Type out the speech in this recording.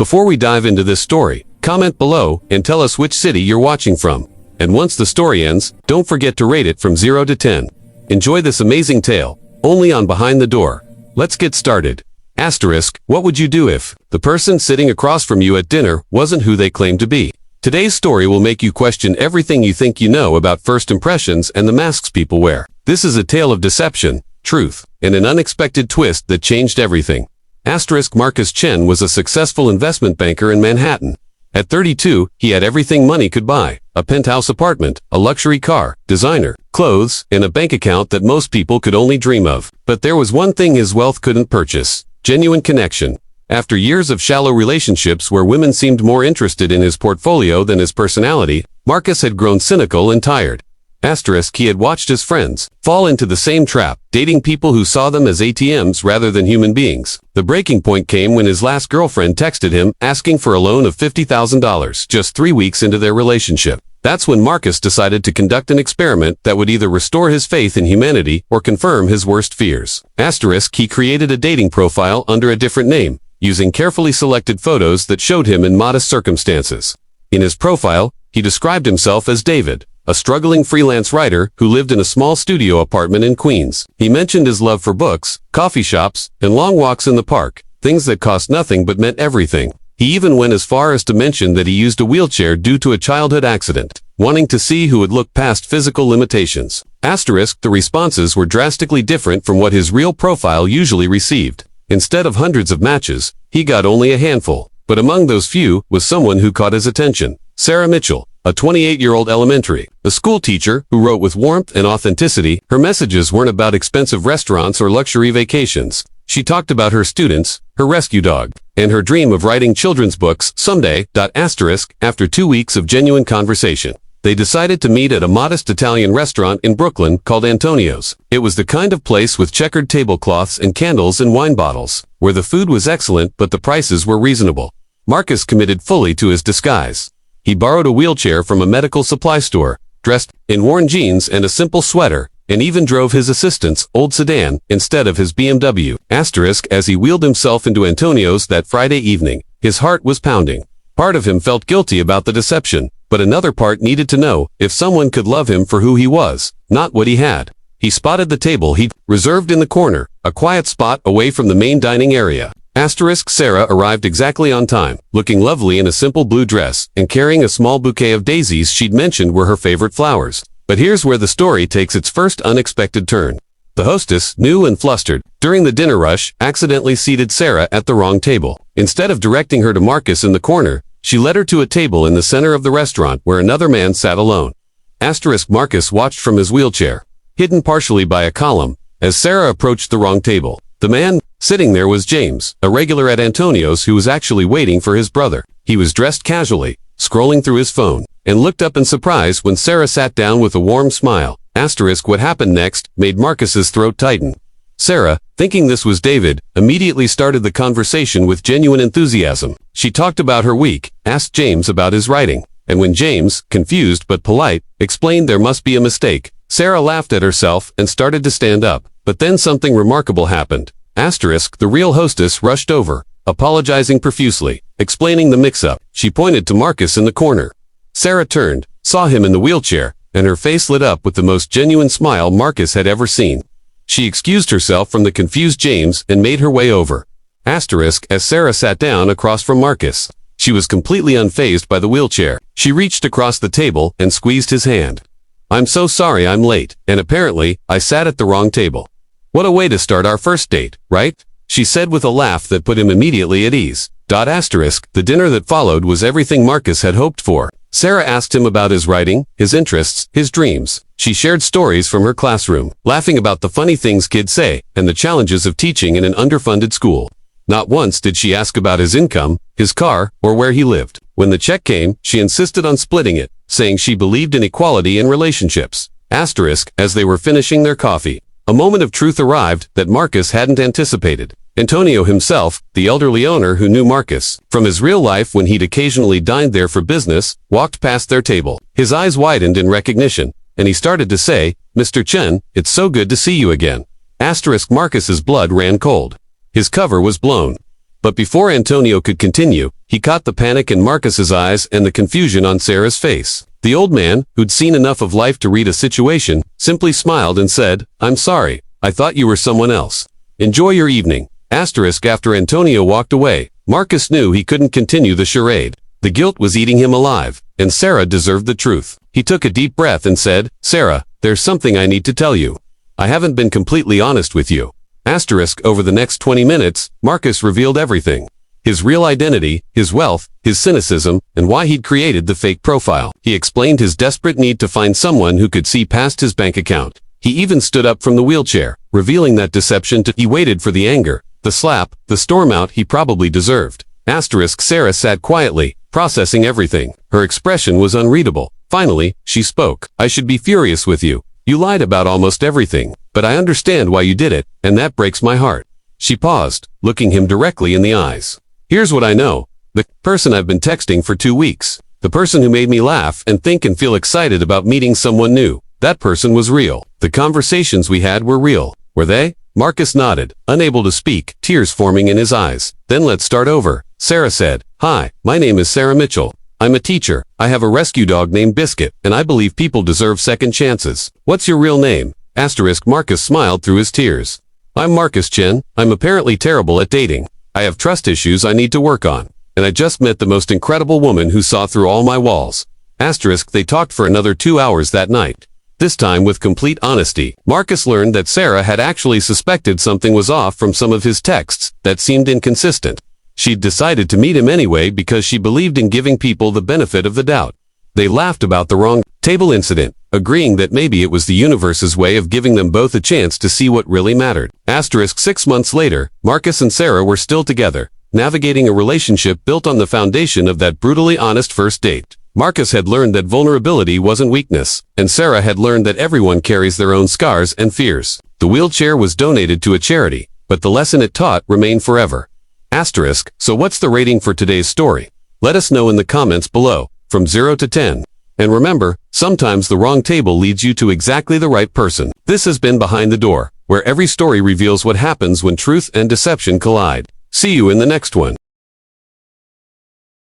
Before we dive into this story, comment below and tell us which city you're watching from. And once the story ends, don't forget to rate it from 0 to 10. Enjoy this amazing tale, only on Behind the Door. Let's get started. Asterisk, what would you do if the person sitting across from you at dinner wasn't who they claimed to be? Today's story will make you question everything you think you know about first impressions and the masks people wear. This is a tale of deception, truth, and an unexpected twist that changed everything. Asterisk, Marcus Chen was a successful investment banker in Manhattan. At 32, he had everything money could buy: a penthouse apartment, a luxury car, designer clothes, and a bank account that most people could only dream of. But there was one thing his wealth couldn't purchase: genuine connection. After years of shallow relationships where women seemed more interested in his portfolio than his personality, Marcus had grown cynical and tired. Asterisk, he had watched his friends fall into the same trap, dating people who saw them as ATMs rather than human beings. The breaking point came when his last girlfriend texted him asking for a loan of $50,000 just 3 weeks into their relationship. That's when Marcus decided to conduct an experiment that would either restore his faith in humanity or confirm his worst fears. Asterisk, he created a dating profile under a different name, using carefully selected photos that showed him in modest circumstances. In his profile, he described himself as David, a struggling freelance writer who lived in a small studio apartment in Queens. He mentioned his love for books, coffee shops, and long walks in the park, things that cost nothing but meant everything. He even went as far as to mention that he used a wheelchair due to a childhood accident, wanting to see who would look past physical limitations. Asterisk, the responses were drastically different from what his real profile usually received. Instead of hundreds of matches, he got only a handful. But among those few was someone who caught his attention: Sarah Mitchell, a 28-year-old elementary school teacher who wrote with warmth and authenticity. Her messages weren't about expensive restaurants or luxury vacations. She talked about her students, her rescue dog, and her dream of writing children's books someday. Asterisk, after 2 weeks of genuine conversation, they decided to meet at a modest Italian restaurant in Brooklyn called Antonio's. It was the kind of place with checkered tablecloths and candles and wine bottles, where the food was excellent but the prices were reasonable. Marcus committed fully to his disguise. He borrowed a wheelchair from a medical supply store, dressed in worn jeans and a simple sweater, and even drove his assistant's old sedan instead of his BMW. Asterisk, as he wheeled himself into Antonio's that Friday evening, his heart was pounding. Part of him felt guilty about the deception, but another part needed to know if someone could love him for who he was, not what he had. He spotted the table he'd reserved in the corner, a quiet spot away from the main dining area. Asterisk, Sarah arrived exactly on time, looking lovely in a simple blue dress, and carrying a small bouquet of daisies she'd mentioned were her favorite flowers. But here's where the story takes its first unexpected turn. The hostess, new and flustered, during the dinner rush, accidentally seated Sarah at the wrong table. Instead of directing her to Marcus in the corner, she led her to a table in the center of the restaurant where another man sat alone. Asterisk, Marcus watched from his wheelchair, hidden partially by a column, as Sarah approached the wrong table. The man sitting there was James, a regular at Antonio's who was actually waiting for his brother. He was dressed casually, scrolling through his phone, and looked up in surprise when Sarah sat down with a warm smile. Asterisk, what happened next made Marcus's throat tighten. Sarah, thinking this was David, immediately started the conversation with genuine enthusiasm. She talked about her week, asked James about his writing, and when James, confused but polite, explained there must be a mistake, Sarah laughed at herself and started to stand up. But then something remarkable happened. Asterisk, the real hostess rushed over, apologizing profusely, explaining the mix-up. She pointed to Marcus in the corner. Sarah turned, saw him in the wheelchair, and her face lit up with the most genuine smile Marcus had ever seen. She excused herself from the confused James and made her way over. Asterisk, as Sarah sat down across from Marcus, she was completely unfazed by the wheelchair. She reached across the table and squeezed his hand. "I'm so sorry I'm late, and apparently, I sat at the wrong table. What a way to start our first date, right?" she said with a laugh that put him immediately at ease. Asterisk, the dinner that followed was everything Marcus had hoped for. Sarah asked him about his writing, his interests, his dreams. She shared stories from her classroom, laughing about the funny things kids say, and the challenges of teaching in an underfunded school. Not once did she ask about his income, his car, or where he lived. When the check came, she insisted on splitting it, saying she believed in equality in relationships. Asterisk, as they were finishing their coffee, a moment of truth arrived that Marcus hadn't anticipated. Antonio himself, the elderly owner who knew Marcus from his real life when he'd occasionally dined there for business, walked past their table. His eyes widened in recognition, and he started to say, "Mr. Chen, it's so good to see you again." Asterisk, Marcus's blood ran cold. His cover was blown. But before Antonio could continue, he caught the panic in Marcus's eyes and the confusion on Sarah's face. The old man, who'd seen enough of life to read a situation, simply smiled and said, "I'm sorry, I thought you were someone else. Enjoy your evening." After Antonio walked away, Marcus knew he couldn't continue the charade. The guilt was eating him alive, and Sarah deserved the truth. He took a deep breath and said, "Sarah, there's something I need to tell you. I haven't been completely honest with you." Over the next 20 minutes, Marcus revealed everything. His real identity, his wealth, his cynicism, and why he'd created the fake profile. He explained his desperate need to find someone who could see past his bank account. He even stood up from the wheelchair, revealing that deception He waited for the anger, the slap, the storm out he probably deserved. Sarah sat quietly, processing everything. Her expression was unreadable. Finally, she spoke. "I should be furious with you. You lied about almost everything, but I understand why you did it, and that breaks my heart." She paused, looking him directly in the eyes. "Here's what I know. The person I've been texting for 2 weeks. The person who made me laugh and think and feel excited about meeting someone new. That person was real. The conversations we had were real. Were they?" Marcus nodded, unable to speak, tears forming in his eyes. "Then let's start over," Sarah said. "Hi, my name is Sarah Mitchell. I'm a teacher. I have a rescue dog named Biscuit, and I believe people deserve second chances. What's your real name?" Marcus smiled through his tears. "I'm Marcus Chen. I'm apparently terrible at dating. I have trust issues I need to work on. And I just met the most incredible woman who saw through all my walls." They talked for another 2 hours that night. This time with complete honesty. Marcus learned that Sarah had actually suspected something was off from some of his texts that seemed inconsistent. She'd decided to meet him anyway because she believed in giving people the benefit of the doubt. They laughed about the wrong table incident, agreeing that maybe it was the universe's way of giving them both a chance to see what really mattered. 6 months later, Marcus and Sarah were still together, navigating a relationship built on the foundation of that brutally honest first date. Marcus had learned that vulnerability wasn't weakness, and Sarah had learned that everyone carries their own scars and fears. The wheelchair was donated to a charity, but the lesson it taught remained forever. So what's the rating for today's story? Let us know in the comments below, from 0 to 10. And remember, sometimes the wrong table leads you to exactly the right person. This has been Behind the Door, where every story reveals what happens when truth and deception collide. See you in the next one.